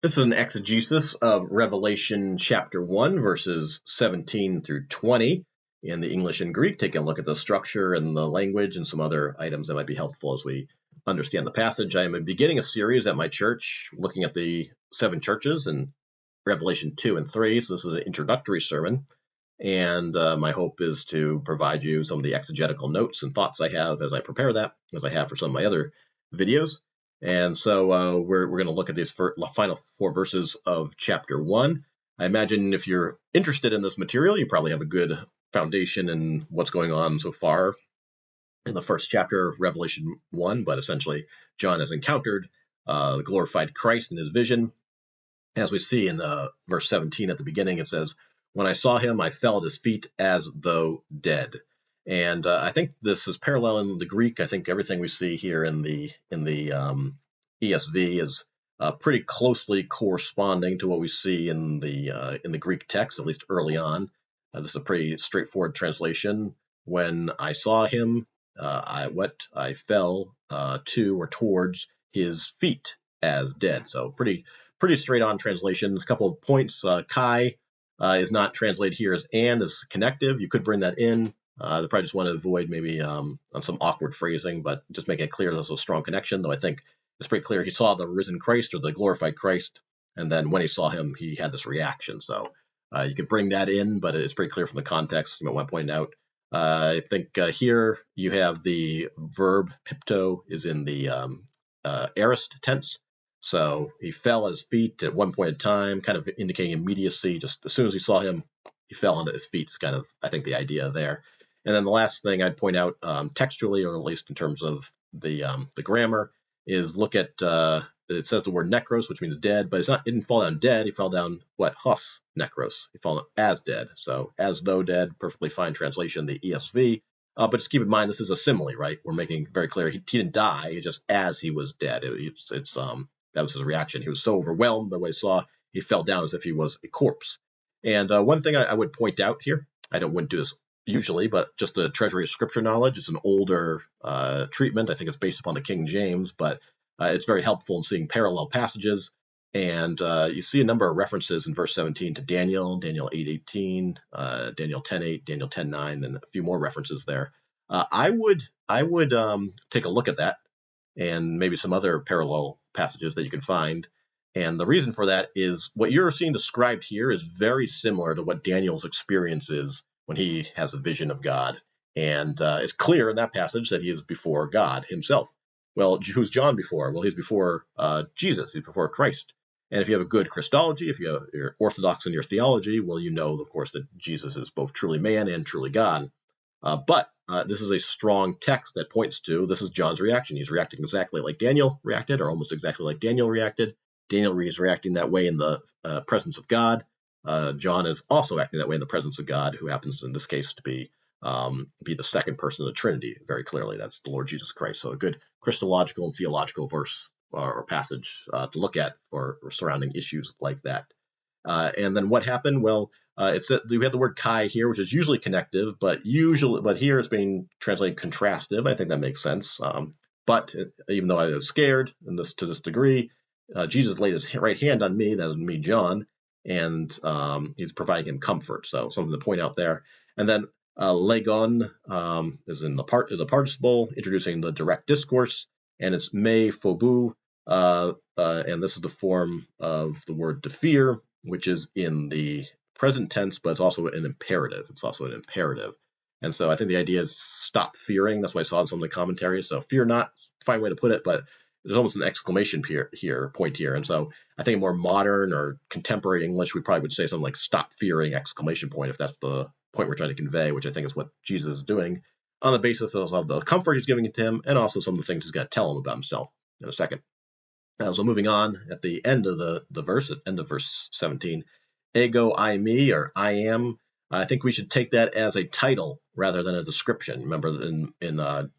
This is an exegesis of Revelation chapter 1, verses 17 through 20 in the English and Greek, taking a look at the structure and the language and some other items that might be helpful as we understand the passage. I am beginning a series at my church looking at the seven churches in Revelation 2 and 3. So this is an introductory sermon. And my hope is to provide you some of the exegetical notes and thoughts I have as I prepare that, as I have for some of my other videos. And so we're going to look at these final four verses of chapter 1. I imagine if you're interested in this material, you probably have a good foundation in what's going on so far in the first chapter of Revelation 1. But essentially, John has encountered the glorified Christ in his vision. As we see in verse 17 at the beginning, it says, "When I saw him, I fell at his feet as though dead." And I think this is parallel in the Greek. I think everything we see here in the ESV is pretty closely corresponding to what we see in the Greek text, at least early on. This is a pretty straightforward translation. When I saw him, I fell to or towards his feet as dead. So pretty straight on translation. A couple of points. Kai is not translated here as and, as connective. You could bring that in. They probably just want to avoid maybe on some awkward phrasing, but just make it clear there's a strong connection, though I think it's pretty clear he saw the risen Christ or the glorified Christ, and then when he saw him, he had this reaction. So you could bring that in, but it's pretty clear from the context. You might want to point out. I think here you have the verb pipto is in the aorist tense. So he fell at his feet at one point in time, kind of indicating immediacy. Just as soon as he saw him, he fell onto his feet is kind of, I think, the idea there. And then the last thing I'd point out textually, or at least in terms of the grammar, is look at it says the word necros, which means dead, but it didn't fall down dead. He fell down hos necros. He fell as dead. So as though dead, perfectly fine translation, the ESV. But just keep in mind, this is a simile, right? We're making very clear he didn't die, just as he was dead. That was his reaction. He was so overwhelmed by what he saw, he fell down as if he was a corpse. And one thing I would point out here, wouldn't do this usually, but just the treasury of scripture knowledge. It's an older treatment. I think it's based upon the King James, but it's very helpful in seeing parallel passages. And you see a number of references in verse 17 to Daniel 8:18, Daniel 10:8, Daniel 10:9, and a few more references there. I would take a look at that and maybe some other parallel passages that you can find. And the reason for that is what you're seeing described here is very similar to what Daniel's experience is when he has a vision of God. And it's clear in that passage that he is before God himself. Well, who's John before? Well, he's before Jesus. He's before Christ. And if you have a good Christology, if you're orthodox in your theology, well, you know, of course, that Jesus is both truly man and truly God. But this is a strong text that points to this is John's reaction. He's reacting exactly like Daniel reacted, or almost exactly like Daniel reacted. Daniel is reacting that way in the presence of God. John is also acting that way in the presence of God, who happens in this case to be the second person of the Trinity. Very clearly, that's the Lord Jesus Christ. So a good Christological and theological verse or passage to look at for surrounding issues like that. And then what happened? Well, we have the word kai here, which is usually connective, but here it's being translated contrastive. I think that makes sense. But even though I was scared to this degree, Jesus laid his right hand on me, that is me, John, and he's providing him comfort. So something to point out there. And then legon is a participle introducing the direct discourse, and it's me phobu, and this is the form of the word to fear, which is in the present tense, but it's also an imperative. And so I think the idea is stop fearing. That's what I saw in some of the commentaries. So fear not, fine way to put it, but there's almost an exclamation point here. And so I think more modern or contemporary English, we probably would say something like stop fearing, exclamation point, if that's the point we're trying to convey, which I think is what Jesus is doing on the basis of the comfort he's giving to him and also some of the things he's going to tell him about himself in a second. So moving on at the end of the verse, at end of verse 17, ego I me, or I am. I think we should take that as a title rather than a description. Remember in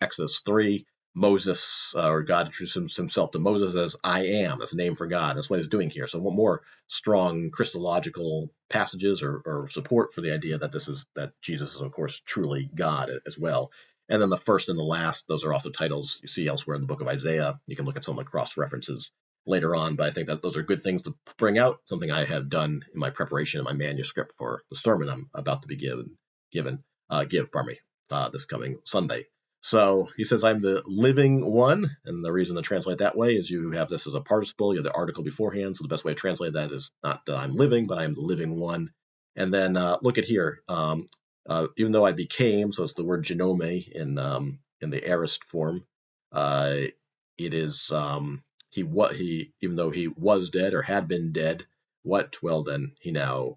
Exodus 3, Moses, or God introduces himself to Moses as I am. That's a name for God. That's what he's doing here. So what more strong Christological passages or support for the idea that Jesus is, of course, truly God as well. And then the first and the last, those are also titles you see elsewhere in the book of Isaiah. You can look at some of the cross references later on, but I think that those are good things to bring out, something I have done in my preparation of my manuscript for the sermon I'm about to be give, this coming Sunday. So he says, I'm the living one. And the reason to translate that way is you have this as a participle, you have the article beforehand. So the best way to translate that is not that I'm living, but I'm the living one. And then look at here. Even though I became, so it's the word genome in the aorist form. It is he even though he was dead or had been dead, what? Well, then he now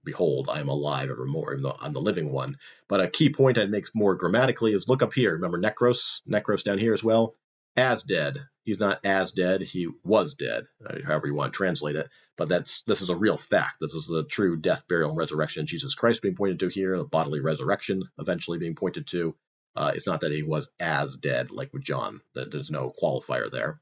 behold, I am alive evermore, even though I'm the living one. But a key point I'd make more grammatically is look up here. Remember necros down here as well. As dead. He's not as dead. He was dead. However you want to translate it. But this is a real fact. This is the true death, burial, and resurrection of Jesus Christ being pointed to here. The bodily resurrection eventually being pointed to. It's not that he was as dead like with John. That there's no qualifier there.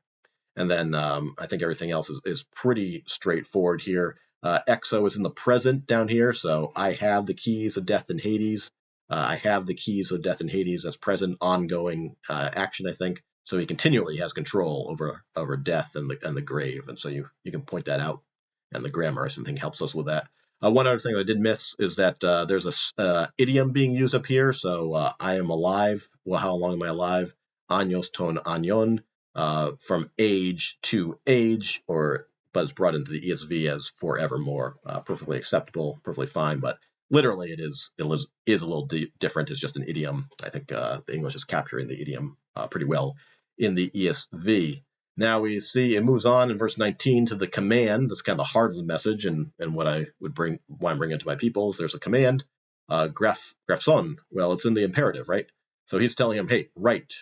And then I think everything else is pretty straightforward here. Exo is in the present down here, so I have the keys of death and Hades. I have the keys of death and Hades. That's present, ongoing action, I think. So he continually has control over death and the grave, and so you can point that out. And the grammar, I think, helps us with that. One other thing I did miss is that there's a idiom being used up here. So I am alive. Well, how long am I alive? Años ton añon. From age to age, but it's brought into the ESV as forevermore. Perfectly acceptable, perfectly fine, but literally it is a little different. It's just an idiom. I think the English is capturing the idiom pretty well in the ESV. Now we see it moves on in verse 19 to the command. That's kind of the heart of the message, and what I would bring, why I'm bringing it to my people is there's a command, grafson. Well, it's in the imperative, right? So he's telling him, hey, write,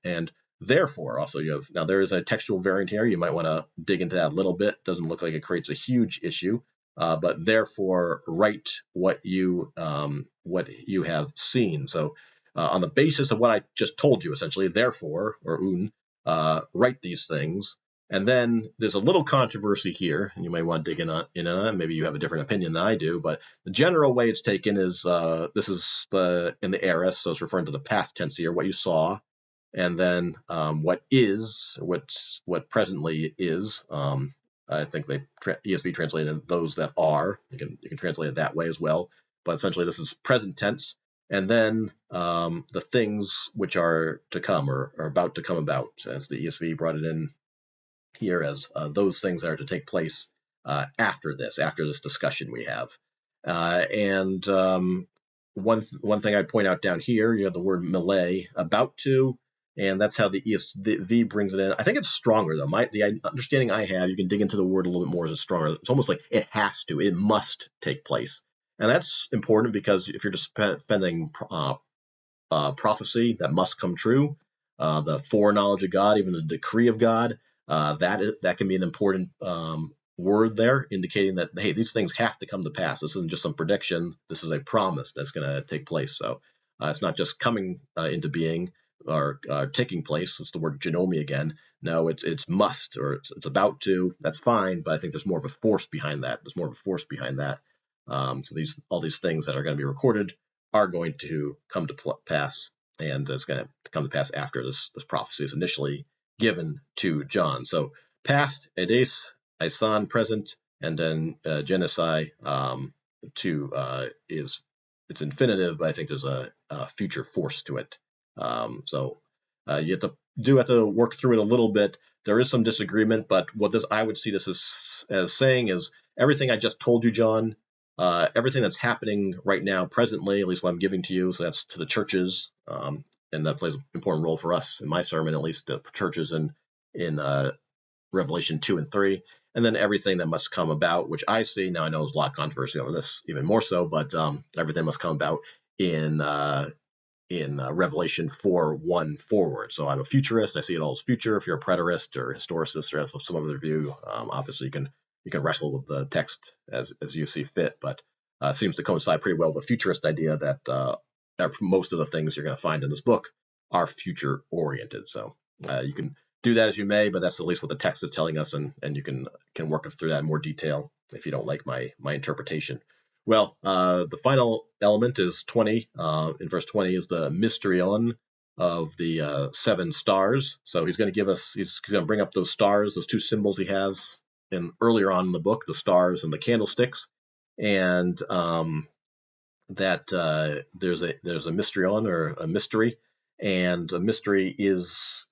and therefore, also now there is a textual variant here. You might want to dig into that a little bit. Doesn't look like it creates a huge issue, but therefore write what you have seen. So on the basis of what I just told you, essentially, therefore, or write these things. And then there's a little controversy here, and you may want to dig in on it. Maybe you have a different opinion than I do, but the general way it's taken is this is in the aorist, so it's referring to the past tense here, what you saw, and then what presently is. I think ESV translated those that are. You can translate it that way as well, but essentially this is present tense. And then the things which are to come or are about to come about, as the ESV brought it in here as those things that are to take place after this discussion we have. And one thing I'd point out down here, you have the word melee, about to, and that's how the ESV brings it in. I think it's stronger, though. The understanding I have, you can dig into the word a little bit more, is stronger. It's almost like it has to, it must take place. And that's important because if you're just defending prophecy that must come true, the foreknowledge of God, even the decree of God, that can be an important word there, indicating that, hey, these things have to come to pass. This isn't just some prediction. This is a promise that's going to take place. So it's not just coming into being or taking place. It's the word genome again. No, it's must, or it's about to. That's fine, but I think there's more of a force behind that. So all these things that are going to be recorded are going to come to pass, and it's going to come to pass after this prophecy is initially given to John. So past, edes, aisan, present, and then genesi it's infinitive, but I think there's a future force to it. So you have to work through it a little bit. There is some disagreement, but I would see this as saying is everything I just told you, John, everything that's happening right now, presently, at least what I'm giving to you, so that's to the churches, and that plays an important role for us in my sermon, at least the churches in Revelation 2 and 3, and then everything that must come about, which I see, now I know there's a lot of controversy over this, even more so, but everything must come about in Revelation 4:1 forward. So I'm a futurist. I see it all as future. If you're a preterist or historicist or have some other view, obviously you can wrestle with the text as you see fit, but it seems to coincide pretty well with the futurist idea that most of the things you're going to find in this book are future oriented. So you can do that as you may, but that's at least what the text is telling us, and you can work through that in more detail if you don't like my interpretation. Well, the final element is 20. In verse 20 is the mysterion. of the 7 stars. So he's going to bring up those stars, those 2 symbols he has in earlier on in the book, the stars and the candlesticks, and that there's a mystery or a mystery, and a mystery is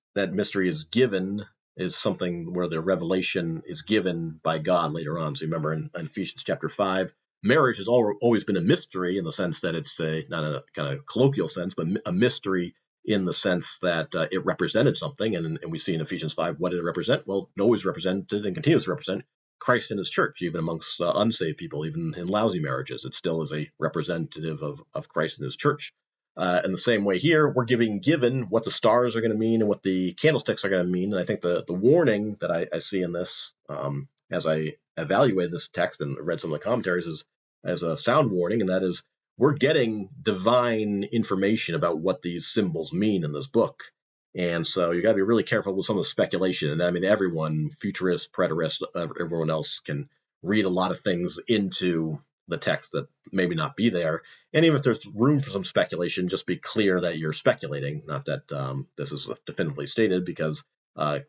given, is something where the revelation is given by God later on. So remember in Ephesians chapter 5, marriage has always been a mystery in the sense that it's not a kind of colloquial sense, but a mystery in the sense that it represented something. And we see in Ephesians 5, what did it represent? Well, it always represented and continues to represent Christ and his church, even amongst unsaved people, even in lousy marriages. It still is a representative of Christ and his church. In the same way here, we're given what the stars are going to mean and what the candlesticks are going to mean. And I think the warning that I see in this, as I evaluated this text and read some of the commentaries, is as a sound warning, and that is, we're getting divine information about what these symbols mean in this book. And so you got to be really careful with some of the speculation. And I mean, everyone, futurists, preterists, everyone else can read a lot of things into the text that maybe not be there. And even if there's room for some speculation, just be clear that you're speculating, not that this is definitively stated, because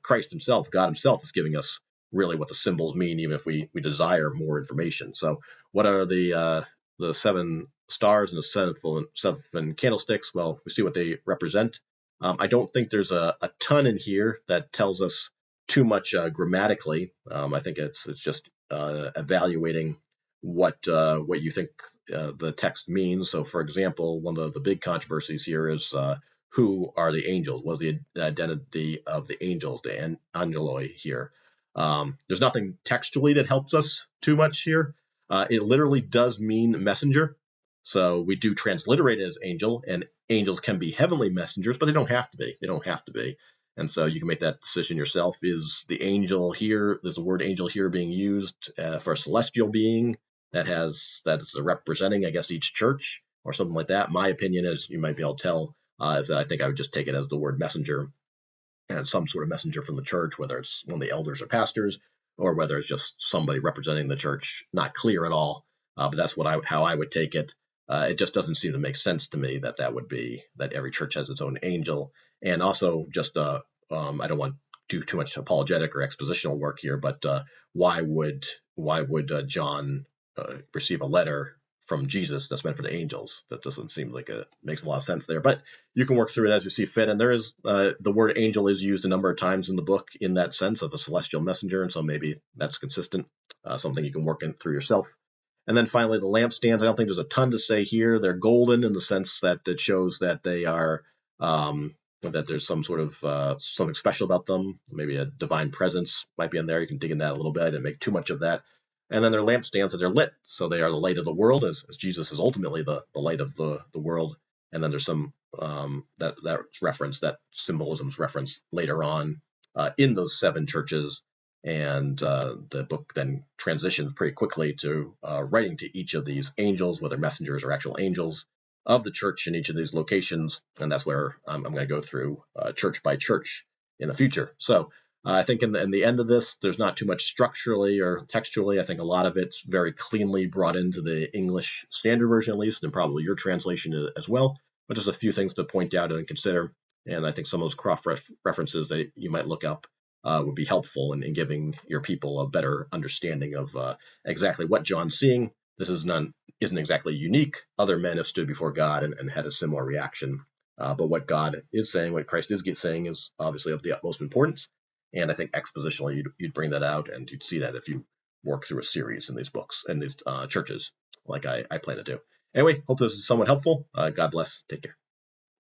Christ himself, God himself, is giving us really what the symbols mean, even if we desire more information. So what are the 7 stars and the 7 candlesticks? Well, we see what they represent. I don't think there's a ton in here that tells us too much grammatically. I think it's just evaluating what you think the text means. So, for example, one of the big controversies here is who are the angels? What is the identity of the angels, the angeloi here? There's nothing textually that helps us too much here. It literally does mean messenger. So we do transliterate it as angel, and angels can be heavenly messengers, but they don't have to be. They don't have to be. And so you can make that decision yourself. Is the angel here, there's the word angel here being used for a celestial being that is representing, I guess, each church or something like that? My opinion, as you might be able to tell, is that I think I would just take it as the word messenger, and some sort of messenger from the church, whether it's one of the elders or pastors, or whether it's just somebody representing the church. Not clear at all, but that's how I would take it. It just doesn't seem to make sense to me that would be that every church has its own angel. And also, just I don't want to do too much apologetic or expositional work here, but why would John receive a letter from Jesus that's meant for the angels? That doesn't seem like it makes a lot of sense there, but you can work through it as you see fit. And there is the word angel is used a number of times in the book in that sense of a celestial messenger, and so maybe that's consistent, something you can work in through yourself. And then finally, the lampstands. I don't think there's a ton to say here. They're golden in the sense that it shows that they are that there's some sort of something special about them. Maybe a divine presence might be in there. You can dig in that a little bit. I didn't make too much of that. And then they're lampstands that they're lit, so they are the light of the world, as Jesus is ultimately the light of the world. And then there's some that's referenced, that symbolism's referenced later on in those 7 churches. And the book then transitions pretty quickly to writing to each of these angels, whether messengers or actual angels of the church in each of these locations. And that's where I'm going to go through church by church in the future. So I think in the end of this, there's not too much structurally or textually. I think a lot of it's very cleanly brought into the English Standard Version, at least, and probably your translation as well. But just a few things to point out and consider. And I think some of those cross references that you might look up would be helpful in giving your people a better understanding of exactly what John's seeing. This isn't exactly unique. Other men have stood before God and had a similar reaction. But what God is saying, what Christ is saying, is obviously of the utmost importance. And I think expositionally, you'd bring that out, and you'd see that if you work through a series in these books and these churches, like I plan to do. Anyway, hope this is somewhat helpful. God bless. Take care.